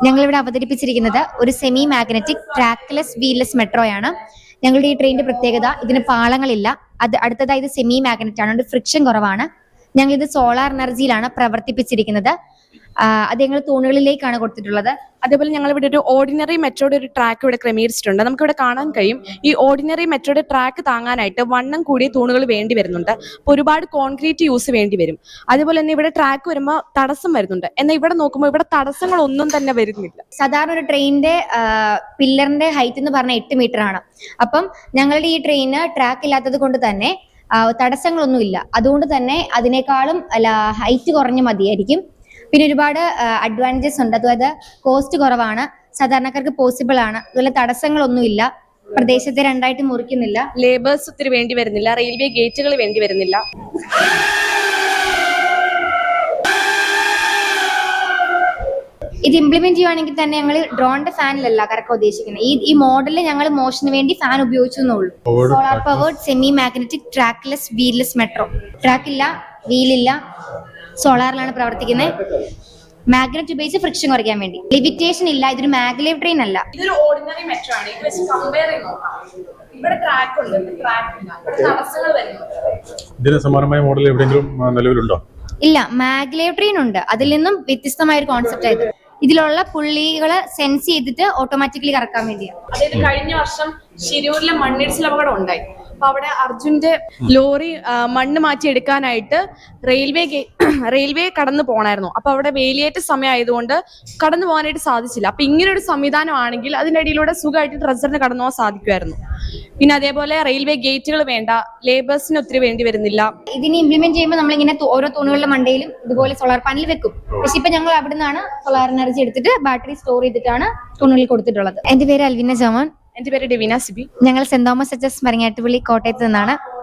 ഞങ്ങളിവിടെ അവതരിപ്പിച്ചിരിക്കുന്നത് ഒരു സെമി മാഗ്നറ്റിക് ട്രാക്ലെസ് വീൽലെസ് മെട്രോയാണ്. ഞങ്ങളുടെ ഈ ട്രെയിനിന്റെ പ്രത്യേകത ഇതിന് പാളങ്ങളില്ല. അടുത്തതായി ഇത് സെമി മാഗ്നറ്റ് ആണ്, ഫ്രിക്ഷൻ കുറവാണ്. ഞങ്ങൾ ഇത് സോളാർ എനർജിയിലാണ് പ്രവർത്തിപ്പിച്ചിരിക്കുന്നത്. അത് ഞങ്ങൾ തൂണുകളിലേക്കാണ് കൊടുത്തിട്ടുള്ളത്. അതേപോലെ ഞങ്ങൾ ഇവിടെ ഒരു ഓർഡിനറി മെട്രോയുടെ ഒരു ട്രാക്ക് ഇവിടെ ക്രമീകരിച്ചിട്ടുണ്ട്. നമുക്കിവിടെ കാണാൻ കഴിയും ഈ ഓർഡിനറി മെട്രോയുടെ ട്രാക്ക് താങ്ങാനായിട്ട് വണ്ണം കൂടിയ തൂണുകൾ വേണ്ടി വരുന്നുണ്ട്. അപ്പോൾ ഒരുപാട് കോൺക്രീറ്റ് യൂസ് വേണ്ടി വരും. അതേപോലെ തന്നെ ഇവിടെ ട്രാക്ക് വരുമ്പോൾ തടസ്സം വരുന്നുണ്ട്. എന്നാൽ ഇവിടെ നോക്കുമ്പോൾ ഇവിടെ തടസ്സങ്ങളൊന്നും തന്നെ വരുന്നില്ല. സാധാരണ ഒരു ട്രെയിനിന്റെ പില്ലറിന്റെ ഹൈറ്റ് എന്ന് പറഞ്ഞാൽ 8 മീറ്റർ ആണ്. അപ്പം ഞങ്ങളുടെ ഈ ട്രെയിന് ട്രാക്ക് ഇല്ലാത്തത് കൊണ്ട് തന്നെ തടസ്സങ്ങളൊന്നുമില്ല. അതുകൊണ്ട് തന്നെ അതിനേക്കാളും ഹൈറ്റ് കുറഞ്ഞ മതിയായിരിക്കും. പിന്നെ ഒരുപാട് അഡ്വാൻറ്റേജസ് ഉണ്ട്. അതായത് കോസ്റ്റ് കുറവാണ്, സാധാരണക്കാർക്ക് പോസിബിൾ ആണ്. അതുപോലെ തടസ്സങ്ങളൊന്നുമില്ല, പ്രദേശത്തെ രണ്ടായിട്ട് മുറിക്കുന്നില്ല, ലേബേഴ്സ് ഒത്തിരി വേണ്ടി വരുന്നില്ല, റെയിൽവേ ഗേറ്റുകൾ വേണ്ടി വരുന്നില്ല. ഇത് ഇംപ്ലിമെന്റ് ചെയ്യുവാണെങ്കിൽ തന്നെ ഞങ്ങൾ ഡ്രോണിന്റെ ഫാനിലല്ല കറക്കം ഉദ്ദേശിക്കുന്നത്. ഈ മോഡലിൽ ഞങ്ങൾ മോഷന് വേണ്ടി ഫാൻ ഉപയോഗിച്ചെന്നുള്ളൂ. Solar powered semi magnetic trackless wheelless metro. Track ഇല്ല, വീലില്ല, സോളാറിലാണ് പ്രവർത്തിക്കുന്നത്. മാഗ്നറ്റ് ഉപയോഗിച്ച് ഫ്രിക്ഷൻ കുറയ്ക്കാൻ വേണ്ടി. ലിമിറ്റേഷൻ ഇല്ല, ഇതൊരു മാഗ്ലേവ് ട്രെയിൻ അല്ല. ഇതൊരു ഓർഡിനറി മെട്രോ ആണ്. ഇത് വെച്ച് കമ്പയർ ചെയ്യുമ്പോൾ ഇവിടെ ട്രാക്ക് ഉണ്ട്, ട്രാക്ക് ഇല്ല, തടസ്സങ്ങൾ വരുന്നുണ്ട്. ഇതിന് സമാനമായ മോഡൽ എവിടെയെങ്കിലും നിലവിലുണ്ടോ? ഇല്ല, മാഗ്ലേവ് ട്രെയിൻ ഉണ്ട്. അതിൽ നിന്നും വ്യത്യസ്തമായ ഒരു കോൺസെപ്റ്റ് ആയത്. ഇതിലുള്ള പുള്ളികളെ സെൻസ് ചെയ്തിട്ട് ഓട്ടോമാറ്റിക്കലി കറക്കാൻ വേണ്ടിയാണ്. അതായത് കഴിഞ്ഞ വർഷം ശിരൂരിലെ മണ്ണിടിച്ചിൽ അപകടം ഉണ്ടായി. അപ്പൊ അവിടെ അർജുന്റെ ലോറി മണ്ണ് മാറ്റി എടുക്കാനായിട്ട് റെയിൽവേ കടന്നു പോണായിരുന്നു. അപ്പൊ അവിടെ വേലിയേറ്റ സമയം ആയതുകൊണ്ട് കടന്നു പോകാനായിട്ട് സാധിച്ചില്ല. അപ്പൊ ഇങ്ങനെ ഒരു സംവിധാനം ആണെങ്കിൽ അതിന്റെ അടിയിലൂടെ സുഖമായിട്ട് ട്രഷറിന് കടന്നു പോകാൻ സാധിക്കുമായിരുന്നു. പിന്നെ അതേപോലെ റെയിൽവേ ഗേറ്റുകൾ വേണ്ട, ലേബേഴ്സിന് ഒത്തിരി വേണ്ടി വരുന്നില്ല. ഇതിനെ ഇംപ്ലിമെന്റ് ചെയ്യുമ്പോൾ നമ്മളിങ്ങനെ ഓരോ തൂണുകളുടെ മണ്ടയിലും ഇതുപോലെ സോളാർ പാനൽ വെക്കും. പക്ഷെ ഇപ്പൊ ഞങ്ങൾ അവിടെ നിന്നാണ് സോളാർ എനർജി എടുത്തിട്ട് ബാറ്ററി സ്റ്റോർ ചെയ്തിട്ടാണ് തൂണുകളിൽ കൊടുത്തിട്ടുള്ളത്. എന്റെ പേര് അൽവിന ജോമോൻ. എന്റെ പേര് ഡെവിന സിബി. ഞങ്ങൾ saint Thomas H S Marangattupally കോട്ടയത്ത് നിന്നാണ്.